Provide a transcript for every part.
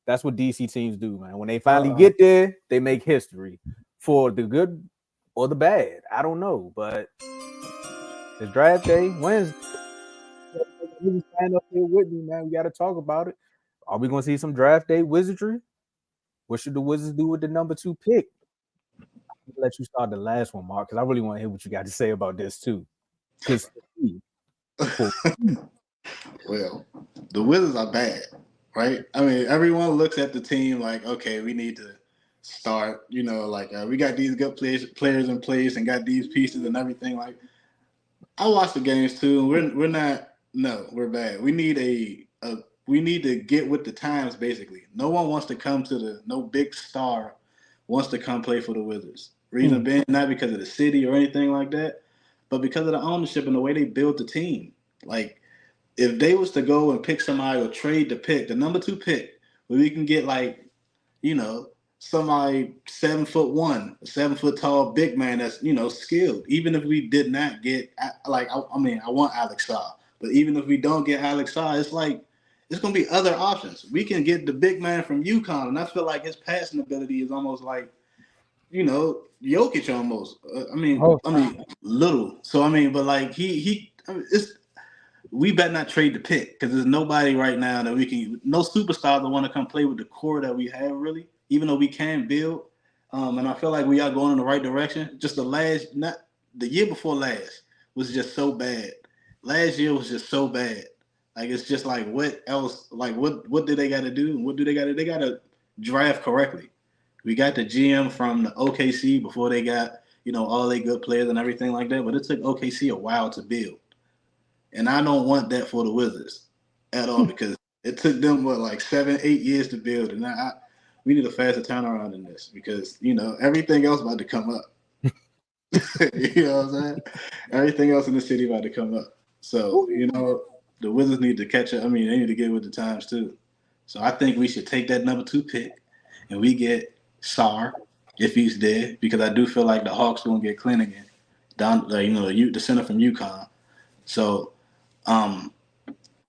That's what DC teams do, man. When they finally get there, they make history for the good or the bad. I don't know, but it's draft day Wednesday. Really stand up here with me, man. We got to talk about it. Are we going to see some draft day wizardry? What should the Wizards do with the number 2 pick? I'll let you start the last one, Mark, because I really want to hear what you got to say about this too. Because well, the Wizards are bad, right? I mean, everyone looks at the team like, okay, we need to start. We got these good players in place and got these pieces and everything. Like, I watch the games too. We're not. No, we're bad. We need we need to get with the times. Basically, no one wants to come to no big star wants to come play for the Wizards. Reason being, not because of the city or anything like that, but because of the ownership and the way they built the team. Like, if they was to go and pick somebody or trade the pick, the number 2 pick, where we can get somebody 7'1", 7 foot tall big man that's skilled. Even if we did not get I want Alex Shaw, but even if we don't get Alex Shaw, it's gonna be other options. We can get the big man from UConn, and I feel like his passing ability is almost like Jokic almost. Little. So but like we better not trade the pick because there's nobody right now that no superstar that want to come play with the core that we have really. Even though we can build, and I feel like we are going in the right direction. Just the year before last was just so bad. Last year was just so bad. Like, it's just like, what else? Like, what do they got to do? What do they got to? They got to draft correctly. We got the GM from the OKC before they got all their good players and everything like that. But it took OKC a while to build, and I don't want that for the Wizards at all because it took them 7-8 years to build, and we need a faster turnaround in this because, everything else about to come up. You know what I'm saying? Everything else in the city about to come up. So, the Wizards need to catch up. I mean, they need to get with the times too. So I think we should take that number 2 pick and we get Sarr if he's there because I do feel like the Hawks going to get Clint again. The center from UConn. So I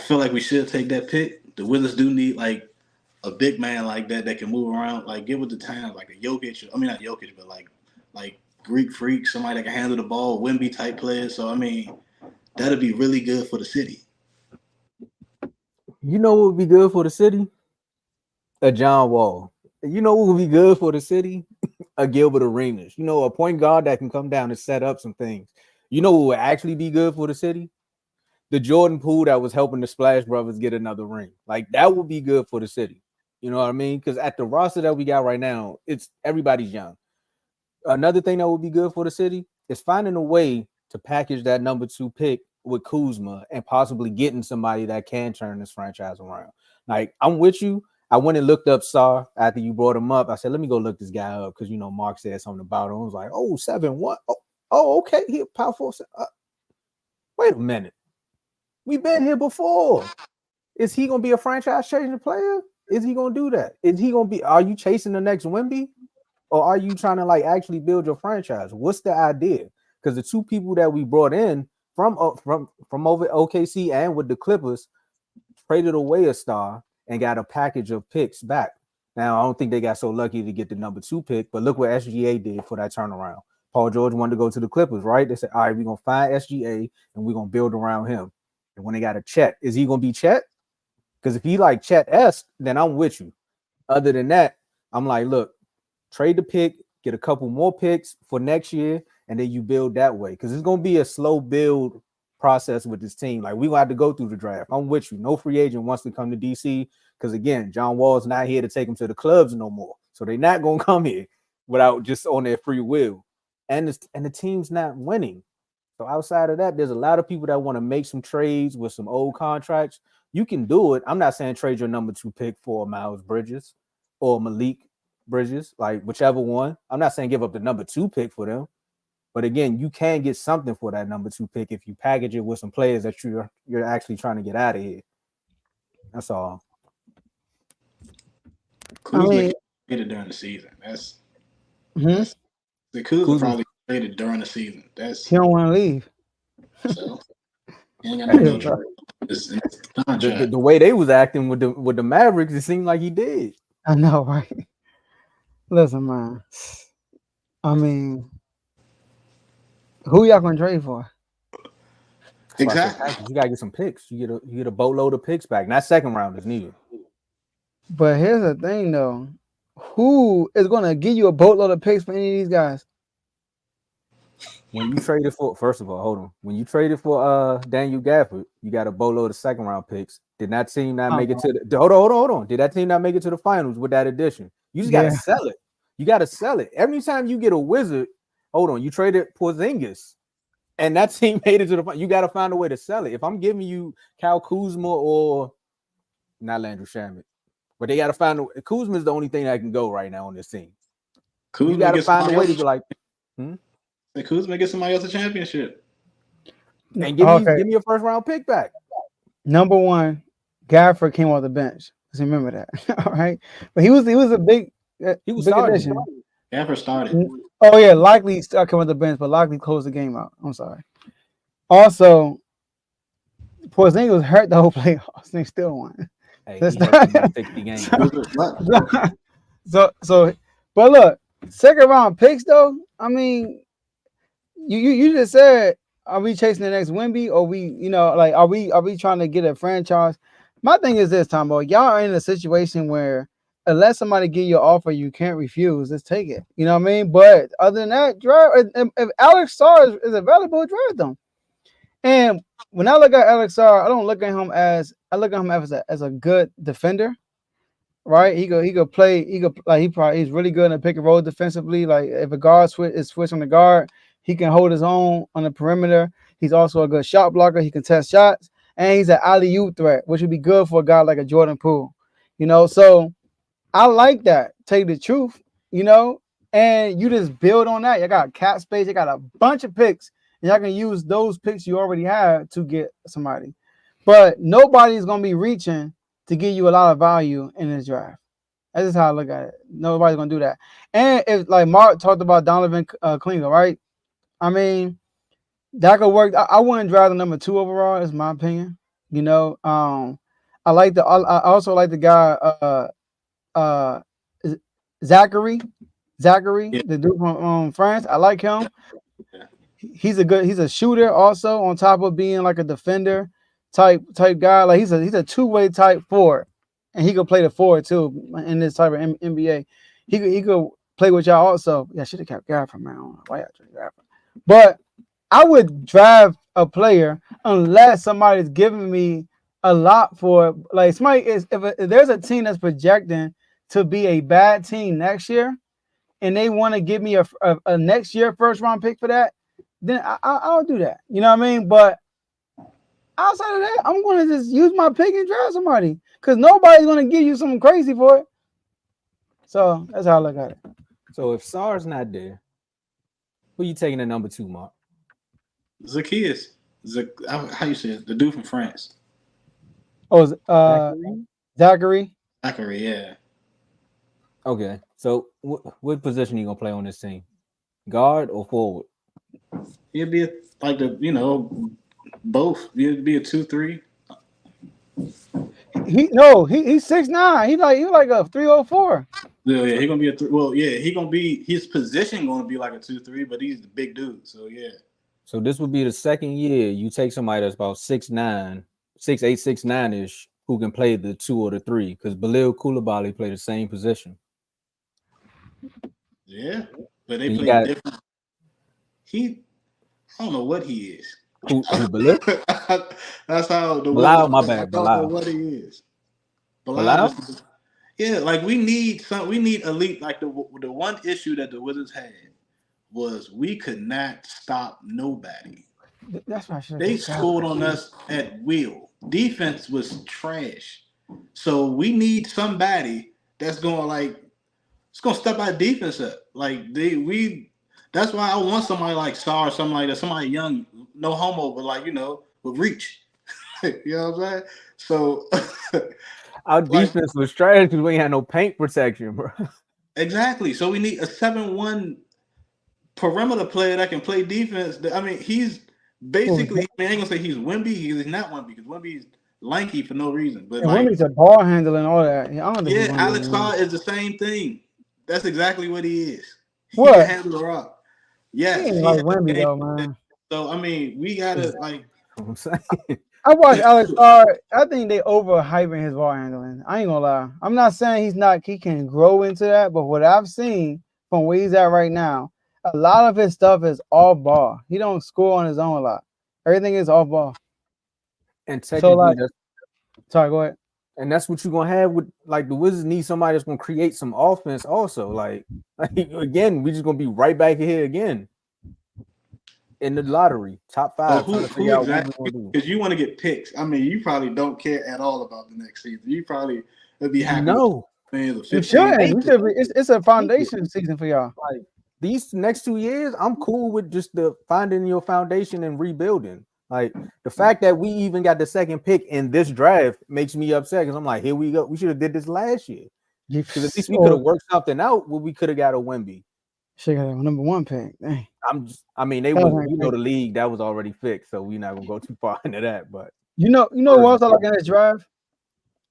feel like we should take that pick. The Wizards do need a big man like that can move around, get with the times, like a Jokic. I mean, not Jokic, but like Greek freak, somebody that can handle the ball, Wemby type player. So that'd be really good for the city. You know what would be good for the city? A John Wall. You know what would be good for the city? A Gilbert Arenas. A point guard that can come down and set up some things. You know what would actually be good for the city? The Jordan Poole that was helping the Splash Brothers get another ring. Like, that would be good for the city. You know what I mean? Because at the roster that we got right now, everybody's young. Another thing that would be good for the city is finding a way to package that number 2 pick with Kuzma and possibly getting somebody that can turn this franchise around. Like, I'm with you. I went and looked up Sarr after you brought him up. I said, let me go look this guy up because, Mark said something about him. I was like, 7-1. Oh, okay. He a power forward. Wait a minute. We've been here before. Is he going to be a franchise-changing player? Is he going to do that? Are you chasing the next Wemby? Or are you trying to, actually build your franchise? What's the idea? Because the 2 people that we brought in from over OKC and with the Clippers traded away a star and got a package of picks back. Now, I don't think they got so lucky to get the number 2 pick, but look what SGA did for that turnaround. Paul George wanted to go to the Clippers, right? They said, all right, we're going to find SGA and we're going to build around him. And when they got a Chet, is he going to be Chet? Because if he like Chet-esque, then I'm with you. Other than that, I'm like, look, trade the pick, get a couple more picks for next year, and then you build that way. Because it's going to be a slow build process with this team. Like, we're going to have to go through the draft. I'm with you. No free agent wants to come to DC because, again, John Wall's not here to take them to the clubs no more. So they're not going to come here without just on their free will. And the team's not winning. So outside of that, there's a lot of people that want to make some trades with some old contracts. You can do it. I'm not saying trade your number 2 pick for Miles Bridges or Malik Bridges, like whichever one. I'm not saying give up the number 2 pick for them. But again, you can get something for that number 2 pick if you package it with some players that you're actually trying to get out of here. That's all. Kuzma traded during the season. That's the Kuzma probably traded during the season. He don't want to leave. So, He ain't got no Hey, contract. It's in his contract. the way they was acting with the Mavericks, it seemed like he did. I know, right? Listen, man. I mean, who y'all gonna trade for? That's why I said Exactly. package. You gotta get some picks. You get a boatload of picks back. Not second round is needed. But here's the thing, though. Who is gonna give you a boatload of picks for any of these guys? When you traded for, first of all, hold on. When you traded for Daniel Gafford, you got a boatload of second round picks. Did that team not make it to the hold on. Did that team not make it to the finals with that addition? You just gotta Yeah. sell it. You gotta sell it. Every time you get a wizard, hold on, you traded Porzingis. And that team made it to the final. You gotta find a way to sell it. If I'm giving you Kyle Kuzma or not Landry Shamet, but they gotta find Kuzma is the only thing that can go right now on this team. You Kuzma gotta get find a somebody way to else. be like, Kuzma get somebody else a championship. and Okay. give me a first round pick back. Number one, Gafford came off the bench. Let's remember that. All right. But he was a big He was big starting. addition. Gafford started. Oh yeah, likely came off the bench, but likely closed the game out. I'm sorry. Also, Porzingis was hurt the whole playoffs. They still won. Hey, That's he hurt not, about 60 games. but look, second round picks though. I mean, you just said, are we chasing the next Wemby, or like are we trying to get a franchise? My thing is this, Tomo, y'all are in a situation where unless somebody give you an offer you can't refuse, let's take it. You know what I mean? But other than that, draft. If Alex Sarr is available, draft them. And when I look at Alex Sarr, I don't look at him as as a good defender, right? He could play. He's really good in a pick and roll defensively. Like if a guard switch on the guard, he can hold his own on the perimeter. He's also a good shot blocker. He can test shots, and he's an alley-oop threat, which would be good for a guy like a Jordan Poole. So I like that. Tell you the truth, and you just build on that. You got cap space. You got a bunch of picks, and y'all can use those picks you already have to get somebody. But nobody's gonna be reaching to give you a lot of value in this draft. That's just how I look at it. Nobody's gonna do that. And if like Mark talked about Donovan Klinger, right? I mean, that could work. I wouldn't draft the number 2 overall. Is my opinion. I like I also like the guy. Uh, Zachary, Yeah. the dude from France. I like him. Yeah. He's a shooter also, on top of being like a defender type guy. Like he's a two-way type forward, and he could play the forward too in this type of NBA. He could play with y'all also. Yeah, I should have kept Gafford, man. I don't know why I traded Gafford. But I would draft a player unless somebody's giving me a lot for like somebody is if there's a team that's projecting to be a bad team next year, and they want to give me a next year first round pick for that, then I'll do that. You know what I mean? But outside of that, I'm going to just use my pick and draft somebody because nobody's going to give you something crazy for it. So that's how I look at it. So if Sarr's not there, who you taking at number 2, Mark? Zacchaeus. How you say it? The dude from France. Oh, Zachary. Zachary, yeah. Okay. So what position you gonna play on this team? Guard or forward? He'd be both. He'd be a 2-3. He's 6'9". He's like a 304. Yeah, he gonna be a well, yeah, he gonna be his position gonna be like a 2-3, but he's the big dude. So yeah. So this would be the second year you take somebody that's about 6'9", 6'8", 6'9" who can play the 2 or the 3, because Bilal Coulibaly play the same position. Yeah, but they play different. I don't know what he is. Who Bilal? That's how the Bilal, my bad. I don't know what he is. Bilal? Yeah, like we need elite. Like the one issue that the Wizards had was we could not stop nobody. That's why They scored on us at will. Defense was trash. So we need somebody that's gonna step our defense up. That's why I want somebody like Sarr, something like that, somebody young, no homo, but with reach. You know what I'm saying? So our defense was trash because we ain't had no paint protection, bro. Exactly. So we need a 7-1 perimeter player that can play defense. I mean, Basically, I ain't gonna say he's Wemby. He's not Wemby because Wemby's lanky for no reason. But and like, Wemby's a ball handler and all that. I don't think he's yeah, one of Alex those. Carr is the same thing. That's exactly what he is. He can What? handle the rock. He Yes, ain't he like has Wemby game. though, man. So I mean, we gotta like. I'm saying. I watched Alex Carr. I think they overhyping his ball handling. I ain't gonna lie. I'm not saying he's not. He can grow into that, but what I've seen from where he's at right now, a lot of his stuff is off ball. He don't score on his own a lot. Everything is off ball. And So technically, like, sorry, go ahead. that's what you're gonna have with like the Wizards need somebody that's gonna create some offense also. Like again, we just gonna be right back here again in the lottery, top So five, trying to who figure out what exactly? we're gonna do. Because you want to get picks. I mean, you probably don't care at all about the next season. You probably would be happy with No, fans of You 15. shouldn't. You should be. It's a foundation season for y'all. like these next 2 years, I'm cool with just the finding your foundation and rebuilding. Like the fact that we even got the second pick in this draft makes me upset because I'm like, here we go. We should have did this last year because at least we could have worked something out where we could have got a Wemby. Should have got a number one pick. Dang. I mean, they was, the league that was already fixed, so we're not gonna go too far into that. But you know what else I like in this draft?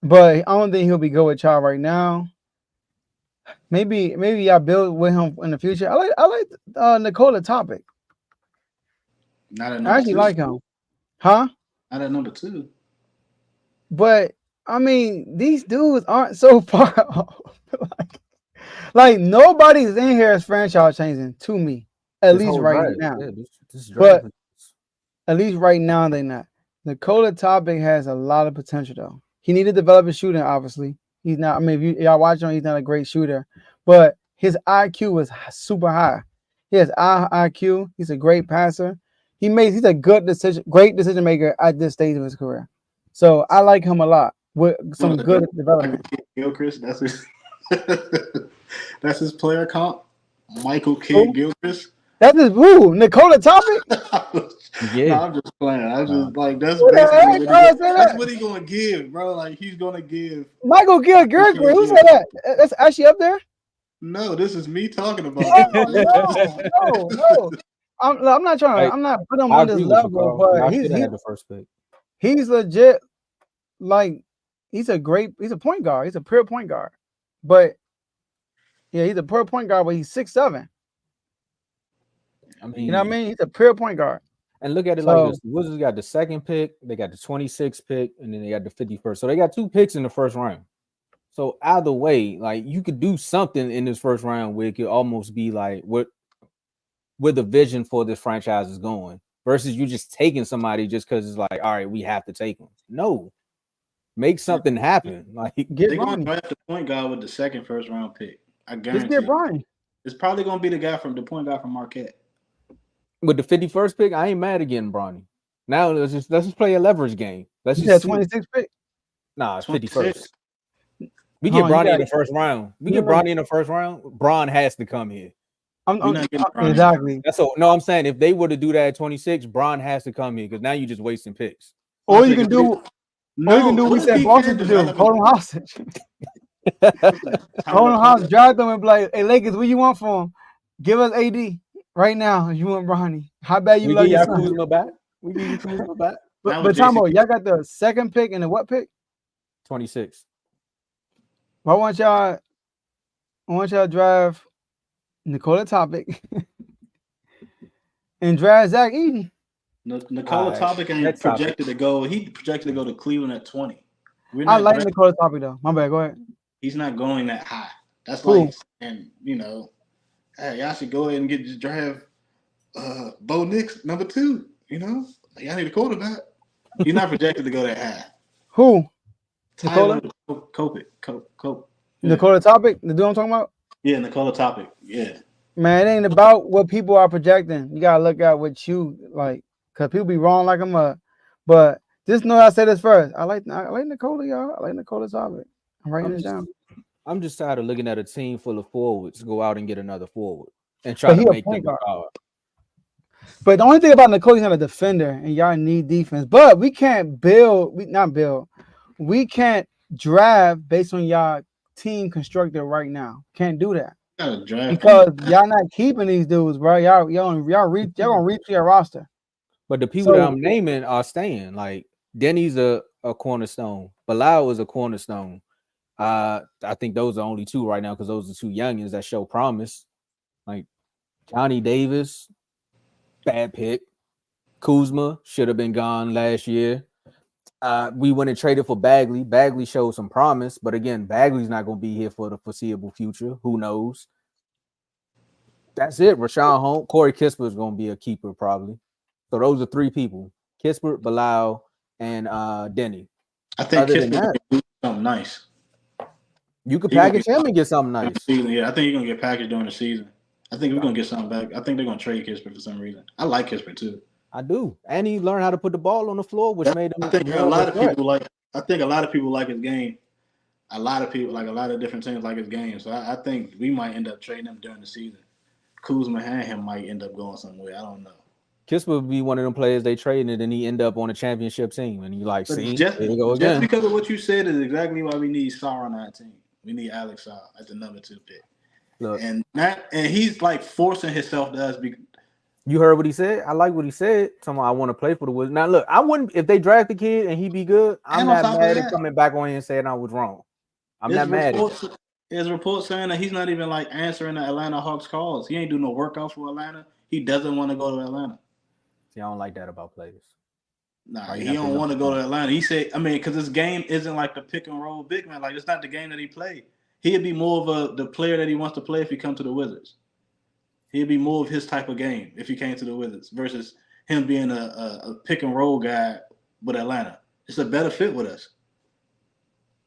But I don't think he'll be good with y'all right now. Maybe y'all build with him in the future. I like Nikola Topic. Not a I number actually two. like him. Huh? Not a number two. But I mean, these dudes aren't so far off. like nobody's in here is franchise changing to me. At least right now. Yeah, this but at least right now they're not. Nikola Topic has a lot of potential though. He need to develop his shooting, obviously. He's not, I mean, if y'all watch him, he's not a great shooter. But his IQ is super high. He has IQ. He's a great passer. He's a great decision maker at this stage of his career. So I like him a lot with some good development. Gilchrist, that's his player comp. Michael Kidd Gilchrist. That's his Nikola Topic? Yeah. No, I'm just playing. I'm just like that's basically that's what he's gonna give, bro. Like he's gonna give Michael Kidd Gilchrist. Who said that? That's actually up there? No, this is me talking about no. I'm not trying to. I'm not putting him on this level, but he's the first pick. He's legit. Like he's a point guard. He's a pure point guard. But yeah, he's a pure point guard, but he's 6'7". I mean, you know what I mean? He's a pure point guard. And look at it like this: the Wizards got the second pick, they got the 26th pick, and then they got the 51st. So they got 2 picks in the first round. So either way, like you could do something in this first round where it could almost be like where the vision for this franchise is going, versus you just taking somebody just because it's like, all right, we have to take them. No, make something happen. Like they're going to draft the point guard with the second first round pick. I guarantee. Just get Bronny. It's probably going to be the point guard from Marquette. With the 51st pick, I ain't mad at getting Bronny. Now let's just play a leverage game. Let's just 26th pick. Nah, it's 51st. We get Bronny in the first round. Bronny in the first round. Bron has to come here. Exactly. That's all. No, I'm saying if they were to do that at 26, Bron has to come here because now you're just wasting picks. Or you can do. We said Boston to do. Hold him hostage. Hold him hostage. Drive them and be like, "Hey Lakers, what you want for him? Give us AD right now. You want Bronny? How bad you love your son? Kuzma back. We give you Kuzma back. But Tomo, y'all got the second pick and the what pick? 26. I want y'all drive Nikola Topic and drive Zach Edey. Nikola Topic ain't projected to go. He projected to go to Cleveland at 20. I like Nikola Topic though. My bad. Go ahead. He's not going that high. That's like, and hey, y'all should go ahead and get draft Bo Nix number 2. Y'all need a quarterback. He's not projected to go that high. Who? Tyler Cope. Nikola Topic, the dude I'm talking about? Yeah, Nikola Topic. Yeah. Man, it ain't about what people are projecting. You gotta look at what you like, cause people be wrong like I'm but just know I said this first. I like Nikola, y'all. I like Nikola Topic. I'm writing it down. I'm just tired of looking at a team full of forwards go out and get another forward and try to make them power. But the only thing about Nikola, he's not a defender, and y'all need defense. But we can't we can't draft based on y'all team constructed right now. Can't do that. Because y'all not keeping these dudes, bro. Y'all gonna reach your roster. But the people that I'm naming are staying. Like Denny's a cornerstone. Bilal is a cornerstone. I think those are only two right now because those are two youngins that show promise. Like Johnny Davis, bad pick. Kuzma should have been gone last year. We went and traded for Bagley. Bagley showed some promise, but again, Bagley's not going to be here for the foreseeable future. Who knows? That's it. Rashawn Holmes, Corey Kispert is going to be a keeper probably. So those are three people: Kispert, Bilal, and Denny. I think Other than Kispert that, do something nice. you could package him and get something nice. Yeah, I think he's gonna get packaged during the season. I think we're gonna get something back. I think they're gonna trade Kispert for some reason. I like Kispert too. I do, and he learned how to put the ball on the floor, which made him. I think a lot of people like. I think a lot of people like his game. A lot of people like a lot of different teams like his game. So I think we might end up trading him during the season. Kuzma and him might end up going somewhere. I don't know. Kispert would be one of them players they traded, and then he end up on a championship team, and you like, see, just, here we go again. Just because of what you said is exactly why we need Sarr on our team. We need Alex Sarr as the number 2 pick. Look, and he's like forcing himself to us. You heard what he said? I like what he said. Someone I want to play for the Wizards. Now, look, I wouldn't if they draft the kid and he be good. I'm not mad at coming back on here and saying I was wrong. I'm not mad at it. There's reports saying that he's not even like answering the Atlanta Hawks calls. He ain't do no workout for Atlanta. He doesn't want to go to Atlanta. See, I don't like that about players. Nah, he don't want to go to Atlanta. He said, I mean, because this game isn't like the pick and roll big man. Like, it's not the game that he played. He'd be more of the player that he wants to play if he comes to the Wizards. He'd be more of his type of game if he came to the Wizards versus him being a pick and roll guy with Atlanta. It's a better fit with us.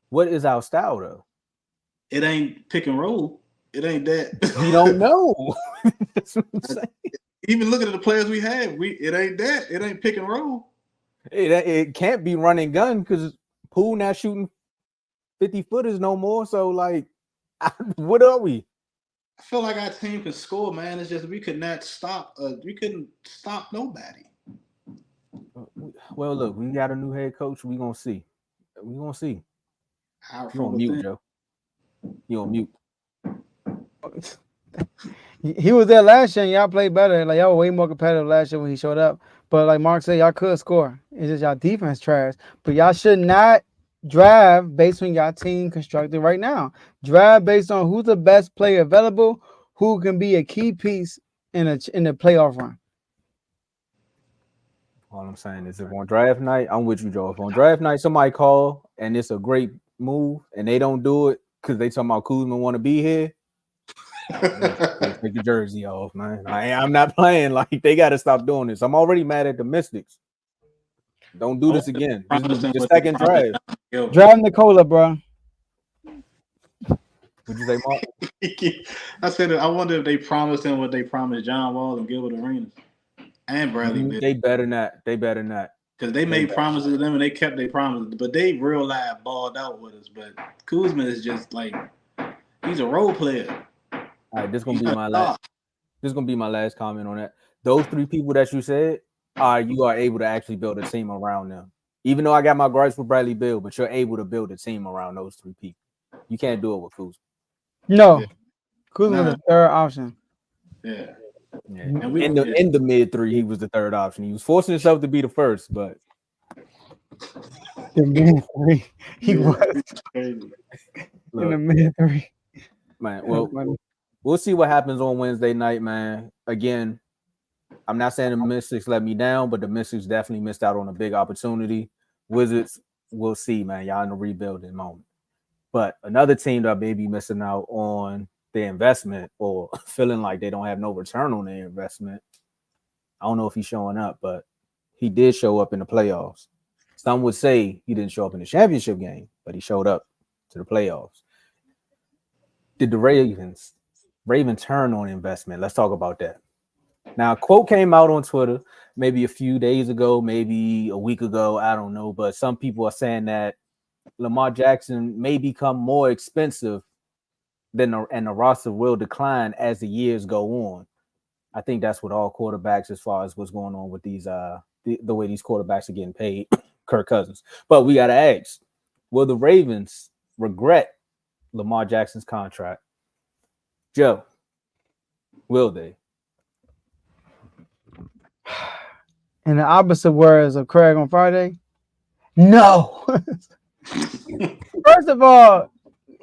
What is our style, though? It ain't pick and roll. It ain't that. We don't know. That's what I'm saying. Even looking at the players we have, it ain't that. It ain't pick and roll. It can't be run and gun because Poole not shooting 50-footers no more. So, like, what are we? I feel like our team can score, man. It's just we could not stop. We couldn't stop nobody. Well, look, we got a new head coach. We gonna see. We gonna see. You on mute, Joe? You on mute? He was there last year and y'all played better. Like y'all were way more competitive last year when he showed up. But like Mark said, y'all could score. It's just y'all defense trash. But y'all should not draft based on y'all team constructed right now. Draft based on who's the best player available, who can be a key piece in the playoff run. All I'm saying is if on draft night, I'm with you, Joe. If on draft night somebody call and it's a great move and they don't do it because they talking about Kuzma want to be here, take the jersey off, man. I'm not playing. Like, they got to stop doing this. I'm already mad at the Mystics. Don't do this again. This is the second draft. Draft Nicola, bro. What'd you say, Mark? I said I wonder if they promised him what they promised John Wall and Gilbert Arenas and Bradley. They better not. They better not. Because they made promises to them and they kept their promises. But they real life balled out with us. But Kuzma is just like, he's a role player. All right, this gonna be my last. This is gonna be my last comment on that. Those three people that you said, you are able to actually build a team around them. Even though I got my gripes with Bradley Beal, but you're able to build a team around those three people. You can't do it with Kuzma. No, Kuzma was the third option. Yeah. And in the mid three, he was the third option. He was forcing himself to be the first, but the mid three, he was in the mid three. Man, well, we'll see what happens on Wednesday night, man. Again, I'm not saying the Mystics let me down, but the Mystics definitely missed out on a big opportunity. Wizards, we'll see, man. Y'all in a rebuilding moment. But another team that may be missing out on their investment or feeling like they don't have no return on their investment. I don't know if he's showing up, but he did show up in the playoffs. Some would say he didn't show up in the championship game, but he showed up to the playoffs. Did the Ravens turn on investment? Let's talk about that. Now, a quote came out on Twitter maybe a few days ago, maybe a week ago. I don't know. But some people are saying that Lamar Jackson may become more expensive and the roster will decline as the years go on. I think that's what all quarterbacks, as far as what's going on with these, the way these quarterbacks are getting paid, Kirk Cousins. But we got to ask, will the Ravens regret Lamar Jackson's contract? Joe, will they? In the opposite words of Craig on Friday, no. First of all,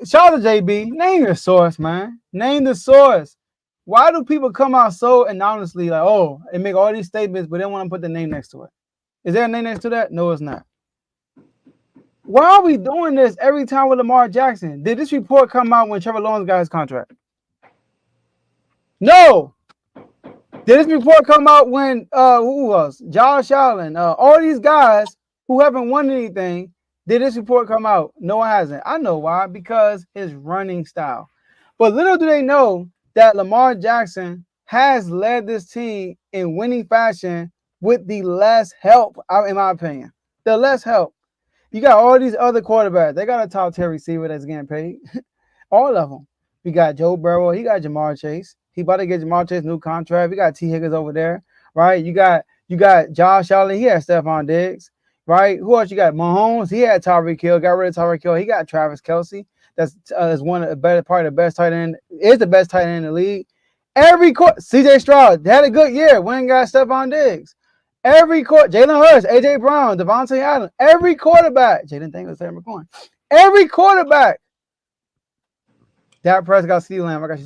shout out to JB. Name your source, man. Name the source. Why do people come out so anonymously like, oh, and make all these statements, but they want to put the name next to it? Is there a name next to that? No, it's not. Why are we doing this every time with Lamar Jackson? Did this report come out when Trevor Lawrence got his contract? No. Did this report come out when who else? Josh Allen, all these guys who haven't won anything? Did this report come out? No, it hasn't. I know why, because his running style. But little do they know that Lamar Jackson has led this team in winning fashion with the less help, in my opinion. The less help. You got all these other quarterbacks. They got a top tier receiver that's getting paid. All of them. We got Joe Burrow. He got Jamar Chase. He about to get Jamar Chase new contract. We got T. Higgins over there, right? You got Josh Allen. He had Stephon Diggs, right? Who else you got? Mahomes. He had Tyreek Hill. Got rid of Tyreek Hill. He got Travis Kelce. That's one of the better part of the best tight end. Is the best tight end in the league. Every CJ Stroud had a good year. Went and got Stephon Diggs. Every Jalen Hurts, AJ Brown, Devontae Adams. Every quarterback. Jaden Daniels, Terry McLaurin. Every quarterback. Dak Prescott, CeeDee Lamb. I got you.